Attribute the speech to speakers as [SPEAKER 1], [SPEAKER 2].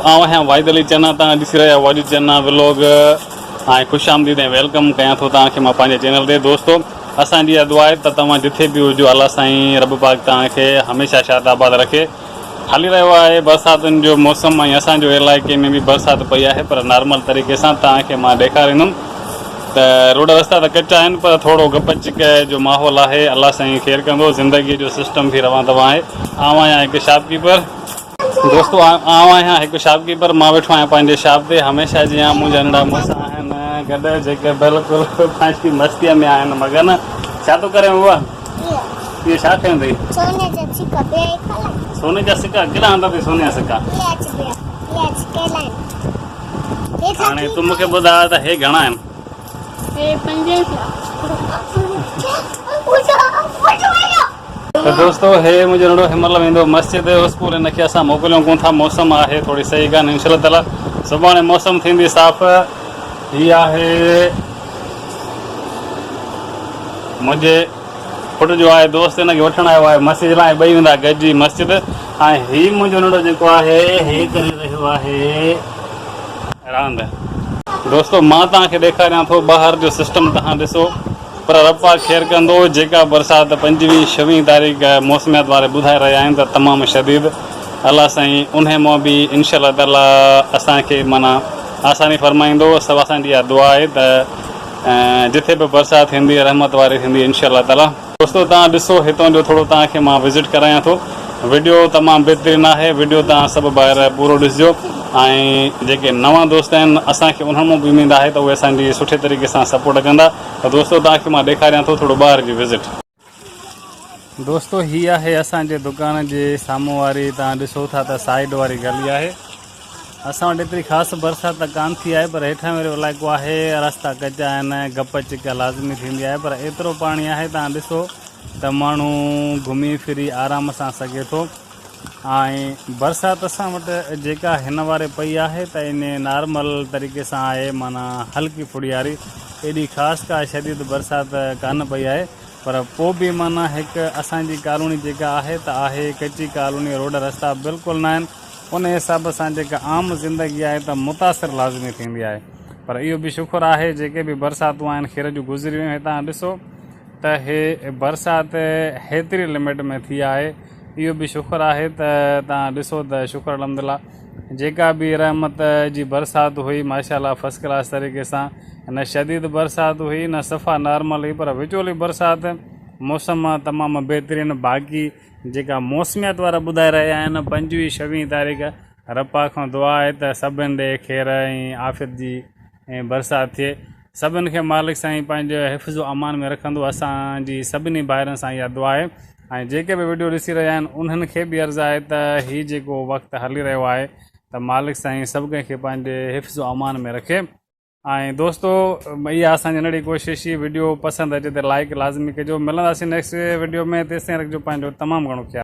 [SPEAKER 1] आऊं आहियां वाहिद अली चन्ना, तव्हां ॾिसी रहिया वाहिद चन्ना व्लॉग ऐं ख़ुशि आमदीद ऐं वेलकम कयां थो तव्हांखे मां पंहिंजे चैनल ते। दोस्तो, असांजी इहा दुआ आहे त तव्हां जिथे बि हुजो, अलाह साईं रब पाक तव्हांखे हमेशह शाद आबाद रखे। हली रहियो आहे बरसातुनि जो मौसम ऐं असांजो इलाइक़े में बि बरसाति पई आहे, पर नॉर्मल तरीक़े सां तव्हांखे मां ॾेखारींदुमि त रोड रस्ता त कचा आहिनि, पर थोरो गप चिक जो माहौल आहे। अलाह साईं ख़ैर कंदो, ज़िंदगीअ जो सिस्टम बि रवां तवां आहे। आऊं आहियां हिकु शॉपकीपर। दोस्तो, आऊं आहियां हिकु शॉपकीपर, मां वेठो आहियां पंहिंजे शॉप ते। हमेशह जीअं मुंहिंजा नंढा मुड़ुस आहिनि गॾु, जेके बिल्कुलु पंहिंजी मस्तीअ में आहिनि मगन। छा थो करे उहा? इहे छा कयूं अथई? सोने जा सिक्का? केॾा हूंदा अथई सोने जा सिक्का? हाणे तूं मूंखे ॿुधाए त हे घणा आहिनि? तो दोस्तों, हे मुझे नंढो हिनमहिल वेंदो मस्जिद स्कूल, हिनखे असां मोकिलियूं कोन था। मौसम आहे थोरी सही कान्हे, इंशाअल्लाह ताला सुभाणे मौसम थींदी साफ़। हीअ आहे मुंहिंजे पुट जो आहे दोस्त, हिनखे वठणु आयो आहे मस्जिद लाइ। ॿई वेंदा गॾिजी मस्जिद। ऐं हीउ मुंहिंजो नंढो जेको आहे हे करे रहियो आहे रांदि। दोस्तो, मां तव्हांखे ॾेखारियां थो ॿाहिरि जो सिस्टम, तव्हां ॾिसो। पर रब्बा ख़ैर कंदो, जेका बरसाति 25-26 तारीख़ मौसमियात वारे ॿुधाए रहिया आहिनि त तमामु शदीद, अलाह साईं उन मां बि इंशाअल्लाह ताला असांखे माना आसानी फ़रमाईंदो। सभु असांजी इहा दुआ आहे त जिथे बि बरसाति थींदी रहमत वारी थींदी इंशाअल्लाह ताला। दोस्तो, तव्हां ॾिसो हितां जो थोरो तव्हांखे मां विज़िट करायां थो। वीडियो तमामु बहितरीनु आहे, वीडियो तव्हां सभु ॿाहिरि पूरो ॾिसिजो। ऐं जेके नवां दोस्त आहिनि असांखे उन्हनि मां बि उमेदु आहे त उहे असांजी सुठे तरीक़े सां सपोर्ट कंदा। त दोस्तो, तव्हांखे मां ॾेखारियां थो थोरो ॿाहिरि जी विज़िट। दोस्तो, हीअ आहे असांजे दुकान जे साम्हूं वारी, तव्हां ॾिसो था त साइड वारी गली आहे। असां वटि एतिरी ख़ासि बरसाति त कान थी आहे, पर हेठां वारो इलाइक़ो आहे, रस्ता कचा आहिनि, गप चिक लाज़मी थींदी आहे। पर एतिरो पाणी आहे, तव्हां ॾिसो त माण्हू घुमी फिरी आराम सां सघे थो। ऐं बरसाति असां वटि जेका हिन वारे पई आहे त इन नॉर्मल तरीक़े सां आहे, माना हल्की फुड़ियारी, एॾी ख़ासि का शदीद बरसाति कान पई आहे। पर पोइ बि माना हिकु असांजी कॉलोनी जेका आहे त आहे कची कॉलोनी, रोड रस्ता बिल्कुलु न आहिनि। उन हिसाब सां जेका आम ज़िंदगी आहे त मुतासिर लाज़मी थींदी आहे। पर इहो बि शुक्र आहे जेके बि बरसातूं आहिनि खीर जूं गुज़री वियूं। हितां ॾिसो त हे बरसाति हेतिरी लिमिट में थी आहे, इहो बि शुक्र आहे त तव्हां ॾिसो त शुक्र अल्हम्दुलिल्लाह। जेका बि रहमत जी बरसाति हुई माशाअल्लाह फर्स्ट क्लास तरीक़े सां, न शदीद बरसाति हुई न सफ़ा नॉर्मल हुई, पर विचोली बरसाति, मौसम तमामु बहितरीनु। बाक़ी जेका मौसमियात वारा ॿुधाए रहिया आहिनि 25-26 तारीख़, रब्बा खां दुआ आहे त सभिनि ॾे ख़ैर ऐं आफ़ियत जी ऐं बरसाति थिए। सभिनि खे मालिक साईं पंहिंजो हिफ़्ज़ो अमान में रखंदो। असांजी सभिनी भाइरनि सां इहा दुआ आहे। ऐं जेके बि वीडियो ॾिसी रहिया आहिनि उन्हनि खे बि अर्ज़ु आहे त हीउ जेको वक़्तु हली रहियो आहे त मालिक साईं सभु कंहिंखे पंहिंजे हिफ़्ज़ो अमान में रखे। ऐं दोस्तो, इहा असांजी नंढी कोशिशि ही। वीडियो पसंदि अचे त लाइक लाज़मी कजो। मिलंदासीं नेक्स्ट वीडियो में, तेसिताईं रखिजो पंहिंजो तमामु घणो ख़्यालु।